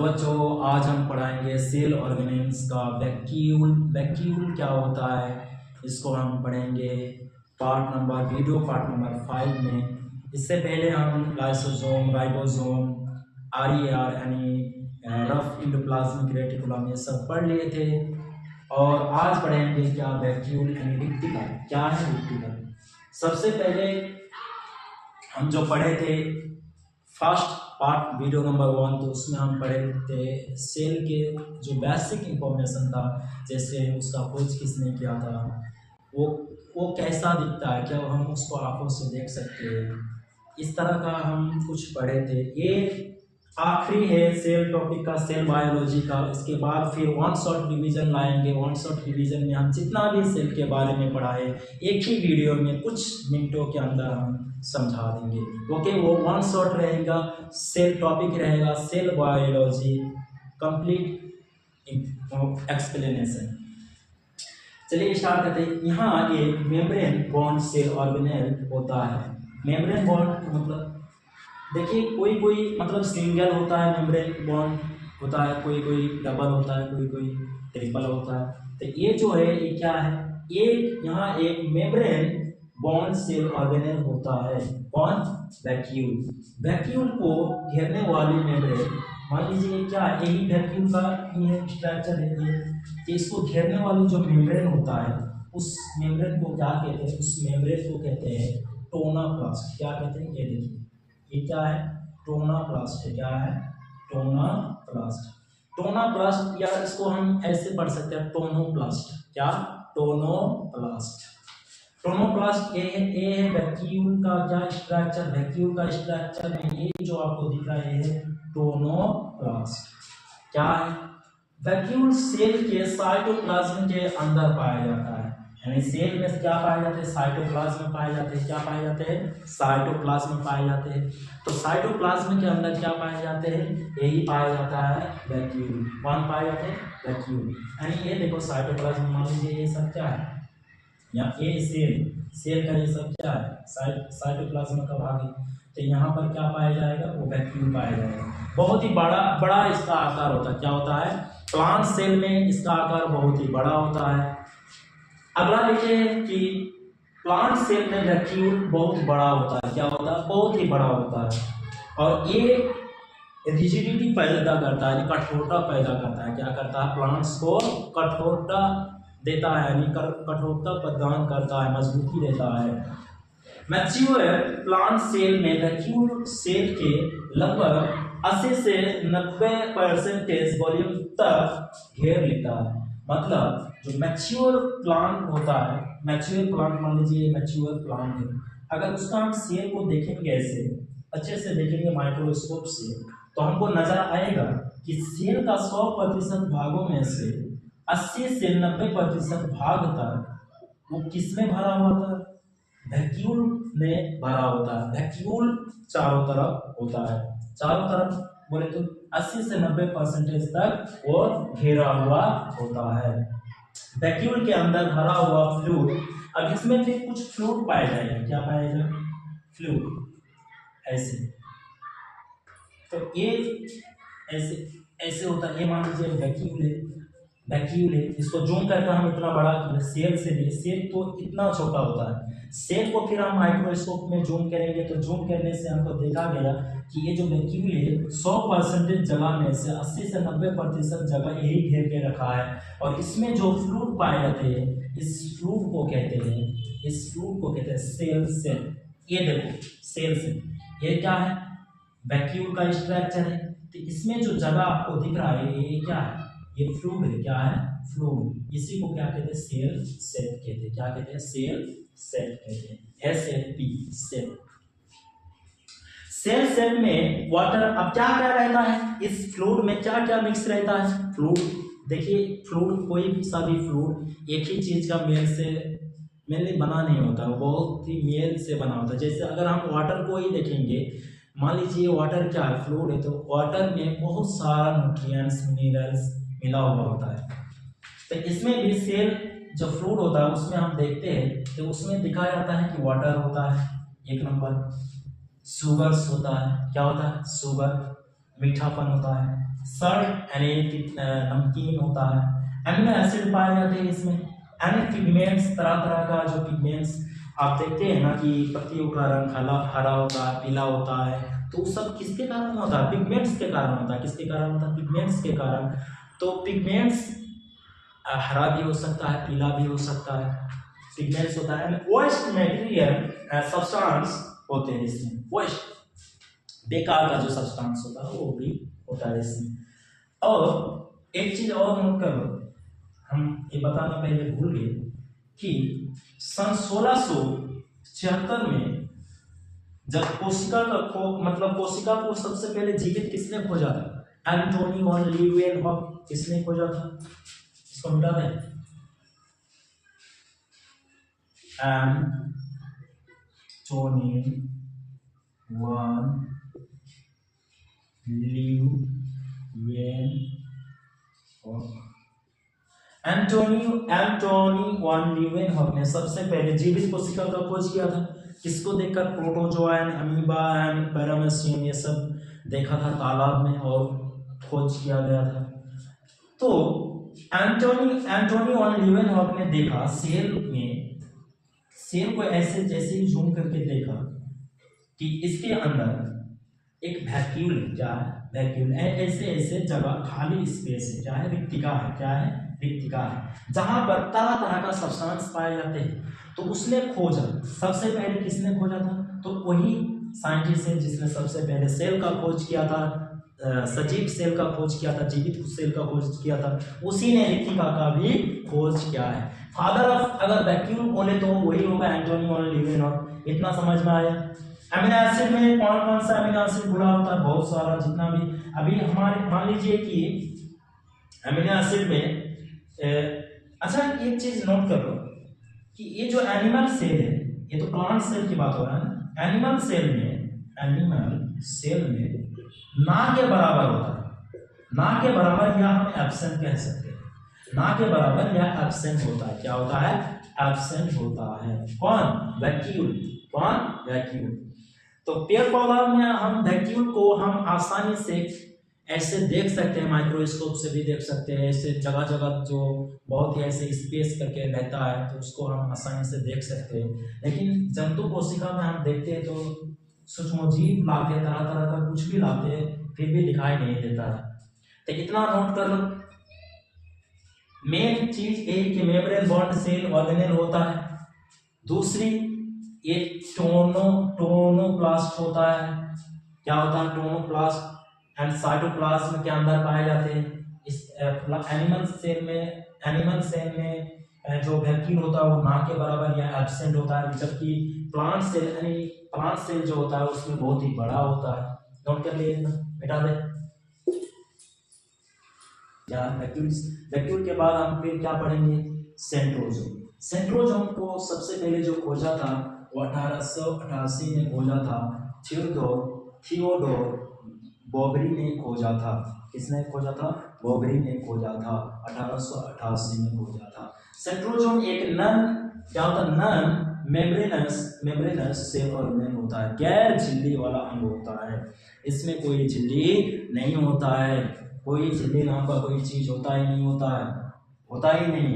बच्चों, आज हम पढ़ाएंगे सेल ऑर्गेनेल्स का वैक्यूल। वैक्यूल क्या होता है इसको हम पढ़ेंगे वीडियो पार्ट नंबर 5 में। इससे पहले हम लाइसोसोम, राइबोसोम, आरईआर यानी रफ एंडोप्लाज्मिक रेटिकुलम ये सब पढ़ लिए थे। और आज पढ़ेंगे क्या वैक्यूल यानी रेटिकुलम क्या है। रेटिकुलम सबसे पहले हम जो पढ़े थे फर्स्ट पार्ट वीडियो नंबर 1, तो उसमें हम पढ़े थे सेल के जो बेसिक इंफॉर्मेशन था, जैसे उसका खोज किसने किया था, वो कैसा दिखता है, क्या हम उसको आंखों से देख सकते हैं, इस तरह का हम कुछ पढ़े थे। ये आखिरी है सेल टॉपिक का, सेल बायोलॉजी का। इसके बाद फिर वन शॉट डिवीजन लाएंगे। वन शॉट डिवीजन में हम जितना भी सेल के बारे में पढ़ा है एक ही वीडियो में कुछ मिनटों के अंदर हम समझा देंगे। ओके, वो वन शॉट रहेगा, सेल टॉपिक रहेगा सेल बायोलॉजी कंप्लीट एक्सप्लेनेशन। चलिए स्टार्ट करते हैं। यहाँ एक मेम्ब्रेन बॉन्ड सेल ऑर्गेनेल होता है। मेम्ब्रेन बॉन्ड मतलब देखिए कोई कोई मतलब सिंगल होता है, मेम्ब्रेन बॉन्ड होता है, कोई कोई डबल होता है, कोई कोई ट्रिपल होता है। तो ये जो है ये क्या है, ये यहाँ एक मेम्ब्रेन बॉन्ड सेल ऑर्गेनेल होता है। कौन? वैक्यूल। वैक्यूल को घेरने वाली मेम्ब्रेन, मान लीजिए क्या यही वैक्यूल का ये स्ट्रक्चर है ये, कि इसको घेरने वाली जो मेम्ब्रेन होता है उस मेम्ब्रेन को क्या कहते हैं? उस मेम्ब्रेन को कहते हैं टोनाप्लास्ट। क्या कहते हैं? ये देखिए ये क्या है? टोनाप्लास्ट है। क्या है? टोनाप्लास्ट। टोनाप्लास्ट या इसको हम ऐसे पढ़ सकते हैं टोनोप्लास्ट। क्या? टोनोप्लास्ट। टोनोप्लास्ट ए है वैक्यूल का क्या स्ट्रक्चर? वैक्यूल का स्ट्रक्चर में ये जो आपको दिख रहा है टोनोप्लास्ट। क्या है? वैक्यूल सेल के साइटोप्लाज्म के अंदर पाया जाता है। यानी सेल में क्या पाए जाते हैं? साइटोप्लाज्म पाए जाते हैं। क्या पाए जाते हैं? साइटोप्लाज्म पाए जाते हैं। तो साइटोप्लाज्म के अंदर क्या पाए जाते हैं? यही पाया जाता है वैक्यूल। कौन पाए जाते हैं? वैक्यूल। यानी ये देखो साइटोप्लाज्म, मान लीजिए ये सब क्या है, या ये सेल का ये सब क्या है? साइटोप्लाज्म का भाग है। तो यहाँ पर क्या पाया जाएगा? वो वैक्यूल पाया जाएगा। बहुत ही बड़ा इसका आकार होता है। क्या होता है? प्लांट सेल में इसका आकार बहुत ही बड़ा होता है। अगला देखिए कि प्लांट सेल में वैक्यूल बहुत बड़ा होता है। क्या होता है? बहुत ही बड़ा होता है। और ये रिजिडिटी पैदा करता है, कठोरता पैदा करता है। क्या करता है? प्लांट्स को कठोरता देता है, यानी कठोरता प्रदान करता है, मजबूती देता है। मैच्योर प्लांट सेल में वैक्यूल सेल के लगभग 80 से 90% वॉल्यूम तक घेर लेता है। मतलब जो मैच्योर प्लांट होता है, मैच्योर प्लांट मान लीजिए मैच्योर प्लांट है, अगर उसका हम सेल को देखेंगे ऐसे अच्छे से देखेंगे माइक्रोस्कोप से, तो हमको नजर आएगा कि सेल का 100% भागों में से 80 से 90% भाग तक वो किसमें भरा हुआ था? वैक्यूल में भरा होता है। वैक्यूल चारों तरफ होता है। चारों तरफ बोले तो 80 से 90% तक वो घेरा हुआ होता है। वैक्यूल के अंदर भरा हुआ फ्लूइड, अब इसमें फिर कुछ फ्लूइड पाया जाएगा। क्या पाया जाएगा? फ्लूइड। ऐसे तो ये ऐसे होता है। ये मान लीजिए वैक्यूल है, इसको जूम करके हम इतना बड़ा किया, सेल से भी सेल तो इतना छोटा होता है। सेल को फिर हम माइक्रोस्कोप में जूम करेंगे, तो जूम करने से हमको देखा गया कि ये जो वैक्यूल है 100% जगह में से 80 से 90% जगह यही घेर के रखा है। और इसमें जो फ्लूइड पाए जाते हैं, इस फ्लूइड को कहते हैं सेल। ये देखो सेल, ये क्या है? वैक्यूल का स्ट्रक्चर है। तो इसमें जो जगह आपको दिख रहा है ये क्या है? ये फ्लूइड है। क्या है? फ्लूइड। इसी को क्या कहते हैं? सेल सेट कहते हैं। क्या कहते हैं? सेल सेट कहते हैं। SLP cell. सेल सेट में वाटर, अब क्या क्या रहता है इस फ्लूइड में? क्या क्या मिक्स रहता है? फ्लूइड देखिए, फ्लूइड कोई सा भी फ्लूइड एक ही चीज का मेनली बना नहीं होता, वो बहुत ही मेल से बना होता है। जैसे अगर हम वाटर को ही देखेंगे, मान लीजिए वाटर क्या है? फ्लूइड है, तो वाटर में बहुत सारा न्यूट्रिएंट्स, मिनरल्स मिला हुआ होता है। तो इसमें भी सेल जो फ्लूइड होता है उसमें हम देखते हैं तो उसमें दिखाया जाता है कि वाटर होता है, एक नंबर, शुगर्स होता है। क्या होता है? शुगर, मीठापन होता है। सल्ट यानी नमकीन होता है। एमिनो एसिड पाए जाते हैं इसमें। एंड पिगमेंट्स, तरह तरह का जो पिगमेंट्स आप देखते हैं ना कि पत्तियों का रंग हरा होता है, पीला होता है, तो सब किसके कारण होता है? पिगमेंट्स के कारण होता है। किसके कारण होता है? पिगमेंट्स के कारण। तो पिगमेंट्स हरा भी हो सकता है, पीला भी हो सकता है। पिगमेंट्स होता है। वेस्ट मटेरियल सब्सटेंस होते हैं इसमें। वेस्ट बेकार का जो सब्सटेंस होता है वो भी होता है इसमें। और एक चीज और नोट कर लो, हम ये बताना पहले भूल गए कि सन 1676 में जब कोशिका का मतलब कोशिका को सबसे पहले जीवित किसने खोजा था? एंटोनी वन लीeuwenhoek किसने खोजा था? इसको मिटा दें। एंटोनी वन लीeuwenhoek। एंटोनी वन लीeuwenhoek ने सबसे पहले जीवित कोशिका का खोज किया था। किसको देखकर? प्रोटोजोआन, अमीबा एंड पैरामीशियम, ये सब देखा था तालाब में और खोज किया गया था। तो एंटोनी वन लीeuwenhoek ने देखा सेल को ऐसे जैसे जूम करके देखा कि इसके अंदर एक वैक्यूल है। क्या है? वैक्यूल। ऐसे जगह खाली स्पेस है। क्या है? रिक्तिका है। क्या है? रिक्तिका है, जहां पर तरह तरह का सब्सटेंस पाए जाते हैं। तो उसने खोजा, सबसे पहले किसने खोजा था? तो वही साइंटिस्ट है जिसने सबसे पहले सेल का खोज किया था, सजीव सेल का खोज किया था, जीवित सेल का खोज किया था। उसी ने रिक्तिका का भी खोज किया है। फादर ऑफ अगर वैक्यूल बोले तो वही होगा एंटोनी वन लीeuwenhoek। इतना समझ में आया? अमीनो एसिड में कौन कौन सा अमीनो एसिड जुड़ा होता है? बहुत सारा, जितना भी अभी हमारे मान लीजिए कि अमीनो एसिड में अच्छा एक चीज नोट कर लो कि ये जो एनिमल सेल है, ये तो प्लांट सेल की बात हो रहा है ना। एनिमल सेल में ना के बराबर होता है। ना के बराबर या हम एब्सेंट कह सकते हैं। ना के बराबर या एब्सेंट होता है। क्या होता है? एब्सेंट होता है। कौन? वैक्यूल। कौन? वैक्यूल। तो पेड़ पौधा में हम वैक्यूल को हम आसानी से ऐसे देख सकते हैं, माइक्रोस्कोप से भी देख सकते हैं। ऐसे जगह जगह जो बहुत ही ऐसे स्पेस करके रहता है तो उसको हम आसानी से देख सकते हैं। लेकिन जंतु कोशिका में हम देखते हैं तो सूक्ष्मजीव लाते, तरह तरह का कुछ भी लाते, फिर भी दिखाई नहीं देता है। तो इतना नोट कर लो। मेन चीज एक कि मेम्ब्रेन बॉन्ड सेल ऑर्गेनेल होता है। दूसरी ये टोनोप्लास्ट होता है। क्या होता है? टोनोप्लास्ट एंड साइटोप्लाज्म के अंदर पाए जाते हैं। इस एनिमल सेल में जो वैक्यूल होता है वो ना के बराबर या एब्सेंट होता है, जबकि प्लांट सेल जो होता है उसमें बहुत ही बड़ा होता है। नोट कर लिए, मिटा दे। वैक्यूल के बाद हम फिर क्या पढ़ेंगे? सेंट्रोजोम। सेंट्रोजोम को सबसे पहले जो खोजा था वो 1888 में खोजा था। थियोडोर बोबरी ने खोजा था। किसने खोजा था? बोबरी ने खोजा था। 1888 में खोजा था। सेंट्रोजोम एक क्या होता है? नन मेम्ब्रेनस सेल ऑर्गेनेल होता है। गैर झिल्ली वाला अंग होता है। इसमें कोई झिल्ली नहीं होता है। कोई झिल्ली नाम का कोई चीज होता ही नहीं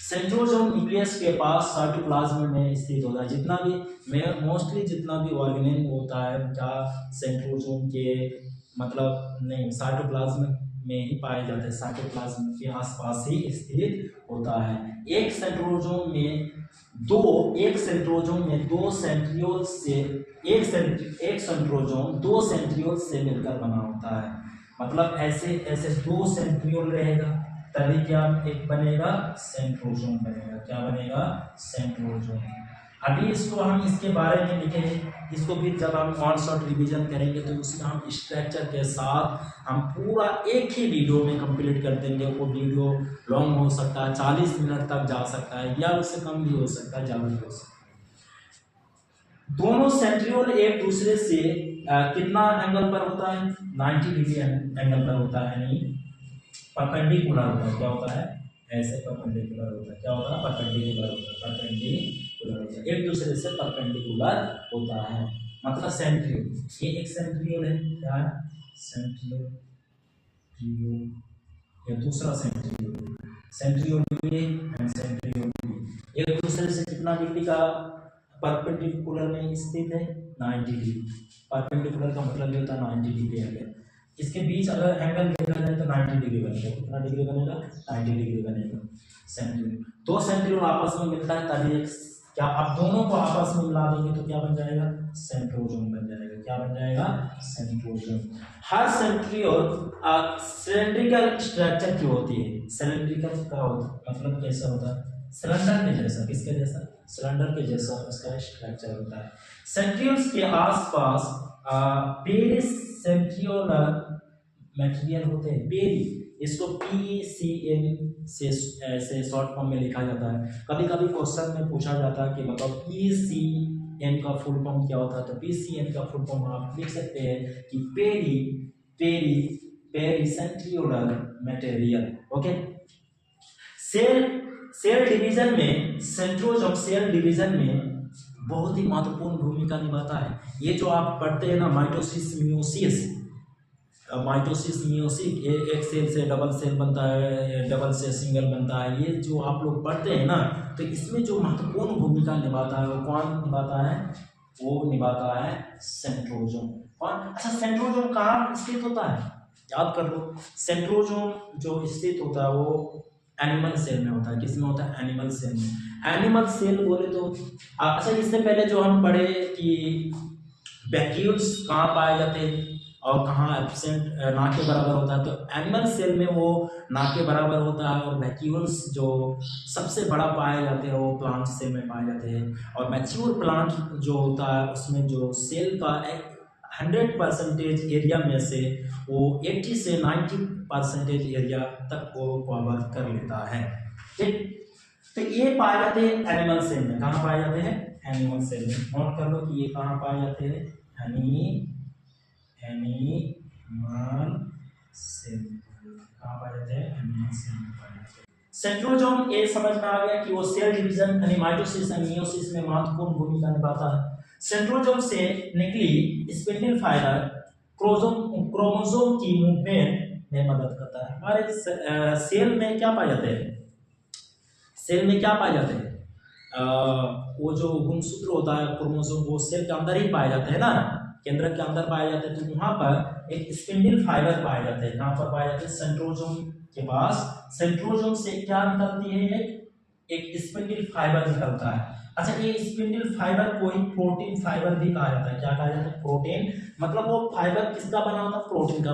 सेंट्रोजोम न्यूक्लियस के पास साइटोप्लाज्म में स्थित होता है। जितना भी ऑर्गेनेल होता है क्या सेंट्रोजोम के मतलब नहीं, साइटोप्लाज्म में ही पाए जाते हैं। साइटोप्लाज्म के आसपास ही स्थित होता है। एक सेंट्रोजोम में दो सेंट्रियोल से मिलकर बना होता है। मतलब ऐसे दो सेंट्रियोल रहेगा तभी क्या एक बनेगा? सेंट्रोजोम बनेगा। क्या बनेगा? सेंट्रोजोम। अभी इसको हम इसके बारे में लिखेंगे। इसको भी जब हम वन शॉट रिवीजन करेंगे तो उसमें हम स्ट्रक्चर के साथ हम पूरा एक ही वीडियो में कंप्लीट कर देंगे। वो वीडियो लॉन्ग हो सकता है, 40 मिनट तक जा सकता है या उससे कम भी हो सकता है, ज़्यादा भी हो सकता है। दोनों सेंट्रियोल एक दूसरे से कितना एंगल पर होता है? 90 डिग्री एंगल पर होता है, यानी परपेंडिकुलर होता है। क्या होता है? ऐसे परपेंडिकुलर होता है। क्या होता है? परपेंडिकुलर होता है। एक दूसरे से परपेंडिकुलर होता है। मतलब सेंट्रियोल, ये एक सेंट्रियोल है। क्या है? सेंट्रियोल। सेंट्रियो, या दूसरा Centrio, Centrio D and Centrio D एक दूसरे से कितना डिग्री का परपेंडिकुलर में स्थित है, 90 डिग्री। परपेंडिकुलर का मतलब ये होता है 90 डिग्री एंगल। इसके बीच अगर एंगल देखा जाए तो 90 डिग्री बनेगा। कितना डिग्री बनेगा? 90 डिग्री बनेगा सेंट्रियो। दो सेंट्रियो आपस में मिलता है तभी एक, क्या आप दोनों को आपस में मिला देंगे तो क्या बन जाएगा? सेंट्रोजोम बन जाएगा। क्या बन जाएगा? सेंट्रोजोम। हर सेंट्रियो सिलेंड्रिकल स्ट्रक्चर की होती है। सिलेंड्रिकल का मतलब कैसा होता है? सिलेंडर के जैसा। किसके जैसा? सिलेंडर के जैसा उसका स्ट्रक्चर होता है। सेंट्रियोल्स के आसपास पेरिस सेंट्रियोलर मटेरियल होते हैं। पेरी, इसको PCM से शॉर्ट फॉर्म में लिखा जाता है। कभी कभी क्वेश्चन में पूछा जाता है कि बताओ PCM का फुल फॉर्म क्या होता है, तो PCM का फुल फॉर्म आप लिख सकते हैं कि peri peri pericentriolar material. Okay. Cell division में सेंट्रोजोम सेल डिवीजन में बहुत ही महत्वपूर्ण भूमिका निभाता है। ये जो आप पढ़ते हैं ना, माइटोसिस मियोसिस, माइटोसिस मियोसिस, एक सेल से डबल सेल बनता है, डबल से सिंगल बनता है। ये जो आप लोग पढ़ते हैं ना, तो इसमें जो महत्वपूर्ण भूमिका निभाता है वो कौन निभाता है? वो निभाता है सेंट्रोजोम। कौन? अच्छा, सेंट्रोजोम कहाँ स्थित होता है? याद कर लो। सेंट्रोजोम जो स्थित होता है वो एनिमल सेल में होता है। किस में होता है? एनिमल सेल में। एनिमल सेल बोले तो अच्छा, इससे पहले जो हम पढ़े कि वैक्यूल्स कहाँ पाए जाते हैं और कहाँ एब्सेंट, ना के बराबर होता है, तो एनिमल सेल में वो ना के बराबर होता है। और वैक्यूल्स जो सबसे बड़ा पाए जाते हैं वो प्लांट सेल में पाए जाते हैं। और मैच्योर प्लांट जो होता है उसमें जो सेल का 100% एरिया में से वो 80 से 90% एरिया तक वो कवर कर लेता है। ठीक, तो ये पाए जाते हैं एनिमल सेल में। कहाँ पाए जाते हैं? एनिमल सेल में। नोट कर लो कि ये कहाँ पाए जाते हैं? Animal cell. कहाँ पाए जाते हैं? एनिमल सेल में पाए जाते हैं। सेंट्रोजोम ये समझ में आ गया कि वो सेल डिवीजन यानी माइटोसिस और मियोसिस में महत्वपूर्ण भूमिका निभाता है। सेंट्रोजोम से निकली स्पिंडल फाइबर क्रोमोसोम की मूवमेंट में मदद करता है। हमारे सेल में क्या पाए जाते हैं? सेल में क्या पाए जाते हैं? वो जो गुणसूत्र होता है क्रोमोसोम, वो सेल के अंदर ही पाए जाते हैं ना, केंद्र के अंदर पाए जाते हैं। तो वहां पर एक स्पिंडल फाइबर पाए जाते हैं। कहां पर पाए जाते हैं? सेंट्रोजोम के पास। सेंट्रोजोम से क्या निकलती है? एक स्पिंडल फाइबर निकलता है। अच्छा, ये स्पिंडल फाइबर को ही प्रोटीन फाइबर भी कहा जाता है। क्या कहा जाता है? प्रोटीन। मतलब वो फाइबर किसका बना होता है? प्रोटीन का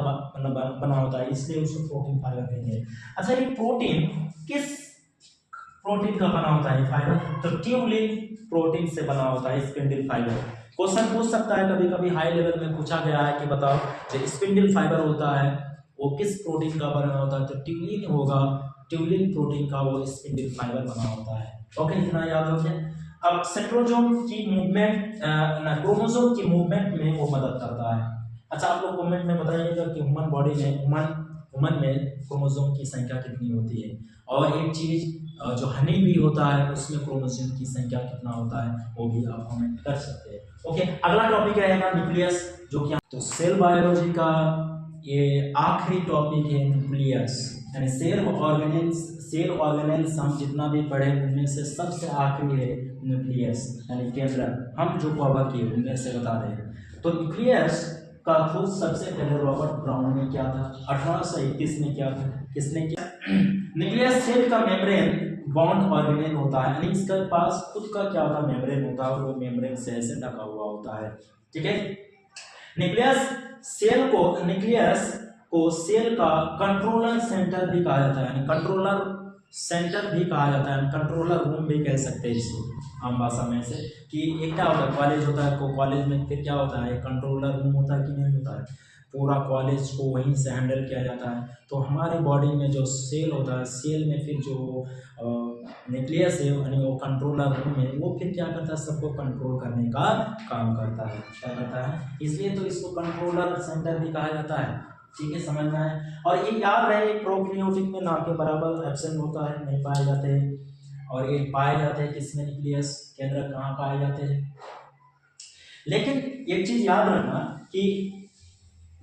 बना होता है, इसलिए उसको प्रोटीन फाइबर कहेंगे। अच्छा, ये प्रोटीन किस प्रोटीन का बना होता है फाइबर? तो ट्यूबुलिन प्रोटीन से बना होता है स्पिंडल फाइबर। क्वेश्चन पूछ सकता है कभी कभी, हाई लेवल में पूछा गया है कि बताओ जो स्पिंडल फाइबर होता है वो किस प्रोटीन का बना होता है? तो ट्यूबुलिन होगा। ट्यूबुलिन प्रोटीन का वो स्पिंडल फाइबर बना होता है। ओके, इतना याद हो गया। अब सेंट्रोजोम की मूवमेंट, क्रोमोसोम की मूवमेंट में वो मदद करता है। अच्छा, आप लोग कमेंट में बताइएगा कि ह्यूमन बॉडी में ह्यूमन में क्रोमोसोम की संख्या कितनी होती है। और एक चीज जो हनी भी होता है उसमें क्रोमोसोम की संख्या कितना होता है वो भी आप कमेंट कर सकते हैं। ओके, अगला टॉपिक रहेगा न्यूक्लियस, जो कि तो सेल बायोलॉजी का ये आखिरी टॉपिक है न्यूक्लियस, यानी सेल ऑर्गेनेल्स हम जितना भी पढ़े उनमें से सबसे आखिरी है न्यूक्लियस, यानी केंद्र। हम जो कवर किए उनमें से बता रहे हैं। तो न्यूक्लियस का खोज सबसे पहले रॉबर्ट ब्राउन ने किया था 1821 में। किया था किसने किया? न्यूक्लियस सेल का मेम्ब्रेन बॉन्ड ऑर्गेनेल होता है, यानी इसके पास खुद का क्या होता है? मेम्ब्रेन होता है, और वो मेम्ब्रेन से ऐसे ढका हुआ होता है। ठीक है। न्यूक्लियस को सेल का कंट्रोलर सेंटर भी कहा जाता है, यानी कंट्रोलर सेंटर भी कहा जाता है, कंट्रोलर रूम भी कह सकते हैं इसको आम भाषा में से। कि एक क्या होता है? कॉलेज होता है, कॉलेज में फिर क्या होता है? कंट्रोलर रूम होता है कि नहीं होता है? पूरा कॉलेज को वहीं से हैंडल किया जाता है। तो हमारी बॉडी में जो सेल होता है, सेल में फिर जो न्यूक्लियस है यानी वो कंट्रोलर रूम है, वो फिर क्या करता है? सबको कंट्रोल करने का काम करता है। क्या करता है? इसलिए तो इसको कंट्रोलर सेंटर भी कहा जाता है। ठीक है, समझना है। और ये याद रहे, प्रोकैरियोटिक में ना के बराबर एब्सेंट होता है, नहीं पाए जाते हैं। और ये पाए जाते हैं किसमें? न्यूक्लियस केंद्र कहाँ पाए जाते हैं? लेकिन एक चीज याद रखना कि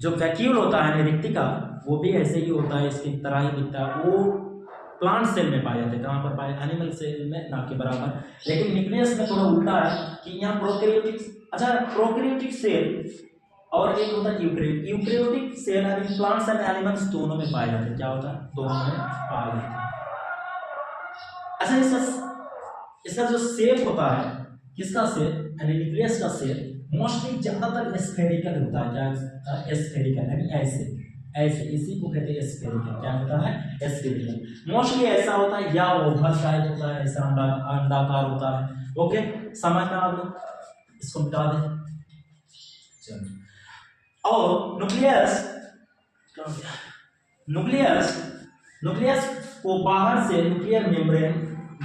जो वैक्यूल होता है रिक्तिका वो भी ऐसे ही होता है, इसकी तरह ही दिखता है। वो प्लांट सेल में पाए जाते हैं, कहाँ पर पाए, एनिमल सेल में ना के बराबर। लेकिन न्यूक्लियस में थोड़ा उल्टा है कि यहाँ प्रोकैरियोटिक, अच्छा प्रोकैरियोटिक सेल और एक होता है यूकैरियोटिक सेल यानी प्लांट्स एंड एनिमल्स दोनों में पाए जाते हैं। क्या होता है, दोनों में पाए जाते हैं। अच्छा इसका जो शेप होता है, किसका शेप यानी न्यूक्लियस का शेप मोस्टली ज्यादातर स्फेरिकल होता है। क्या स्फेरिकल यानी ऐसे ऐसे, इसी को कहते हैं स्फेरिकल। क्या होता है, स्फेरिकल मोस्टली ऐसा होता है, या ओवल टाइप होता है, ऐसा अंडाकार होता है। ओके, समझ में आ गया, इसको मिटा दे। चलो, और न्यूक्लियस को बाहर से न्यूक्लियर मेम्ब्रेन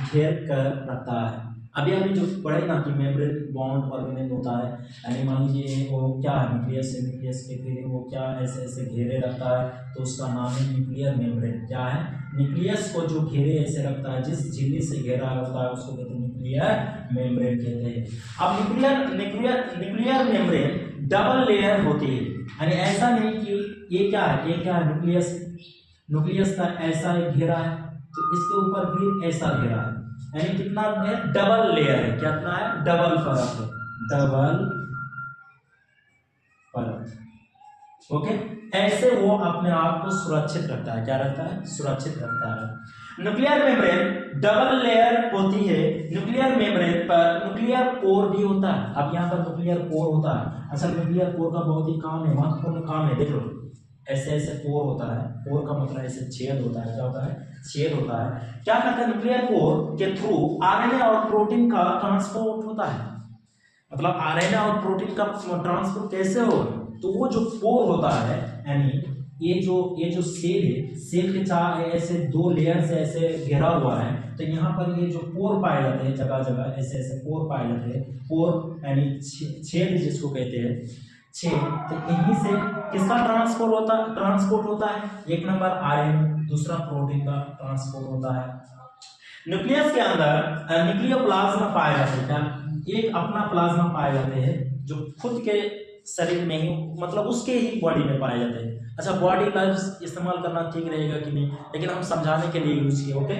घेर कर रखता है। अभी जो पढ़े ना कि मेम्ब्रेन बॉन्ड ऑर्गेनेल होता है, यानी मान लीजिए वो क्या है, न्यूक्लियस के फिर वो क्या ऐसे ऐसे घेरे रखता है, तो उसका नाम है न्यूक्लियर मेम्ब्रेन। क्या है, न्यूक्लियस को जो घेरे ऐसे रखता है, जिस झिल्ली से घेरा होता है उसको कहते हैं न्यूक्लियर मेम्ब्रेन कहते हैं। अब न्यूक्लियर मेम्ब्रेन डबल लेयर होती है, यानी ऐसा नहीं कि ये क्या है न्यूक्लियस का ऐसा एक घेरा है, तो इसके ऊपर भी ऐसा घेरा है, यानी कितना है, डबल लेयर है। कितना है, डबल परत है, डबल परत। ओके, ऐसे वो अपने आप को सुरक्षित रखता है। क्या रखता है, सुरक्षित रखता है। न्यूक्लियर मेम्ब्रेन डबल लेयर होती है। न्यूक्लियर मेम्ब्रेन पर न्यूक्लियर पोर भी होता है। अब यहाँ पर न्यूक्लियर पोर होता है। अच्छा, न्यूक्लियर पोर का बहुत ही काम है, महत्वपूर्ण काम है। देखो ऐसे ऐसे पोर होता है, पोर का मतलब ऐसे छेद होता है। क्या होता है, छेद होता है। क्या करता है, न्यूक्लियर पोर के थ्रू आरएनए और प्रोटीन का ट्रांसपोर्ट होता है। मतलब आरएनए और प्रोटीन का ट्रांसपोर्ट कैसे हो, तो वो जो पोर होता है, यानी ये जो सेल है, सेल के चार ऐसे दो लेयर से ऐसे घेरा हुआ है, तो यहाँ पर ये जो पोर पाए जाते हैं, जगह जगह ऐसे ऐसे पोर पाए जाते हैं। पोर यानी छेद जिसको कहते हैं, छेद। तो यहीं से किसका ट्रांसपोर्ट होता है, एक नंबर आरएनए, दूसरा प्रोटीन का ट्रांसपोर्ट होता है। न्यूक्लियस के अंदर न्यूक्लियोप्लाज्म पाए जाते हैं। एक अपना प्लाज्मा पाए जाते हैं जो खुद के शरीर में ही, मतलब उसके ही बॉडी में पाए जाते हैं। अच्छा, बॉडी लफ्ज इस्तेमाल करना ठीक रहेगा कि नहीं, लेकिन हम समझाने के लिए यूज किए। ओके,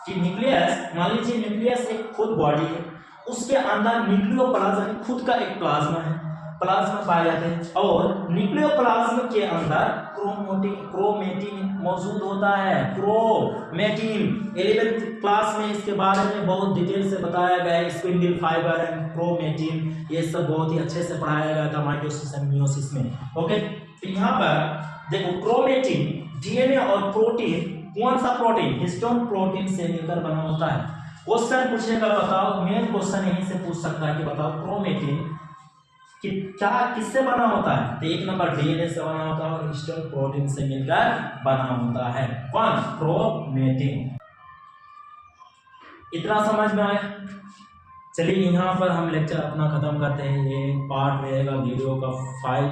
कि न्यूक्लियस, मान लीजिए न्यूक्लियस एक खुद बॉडी है, उसके अंदर न्यूक्लियोप्लाज्म खुद का एक प्लाज्मा है, प्लाज्मा पाए जाते हैं। और न्यूक्लियोप्लाज्म के अंदर क्रोमेटिन मौजूद होता है। क्रोमेटिन 11th क्लास में इसके बारे में बहुत डिटेल से बताया गया है। स्पिंडल फाइबर एंड क्रोमेटिन, ये सब बहुत ही अच्छे से पढ़ाया गया था माइटोसिस एंड मियोसिस में। ओके, तो यहाँ पर देखो क्रोमेटिन डीएनए और प्रोटीन, कौन सा प्रोटीन, हिस्टोन प्रोटीन से मिलकर बना होता है। क्वेश्चन पूछेगा, बताओ, मेन क्वेश्चन यहीं से पूछ सकता है कि बताओ क्रोमेटिन कि क्या किससे बना होता है, तो एक नंबर डीएनए से बना होता है और हिस्टोन प्रोटीन से मिलकर बना होता है। कौन, क्रोमेटिन। इतना समझ में आया। चलिए यहाँ पर हम लेक्चर अपना खत्म करते हैं। ये पार्ट रहेगा वीडियो का 5।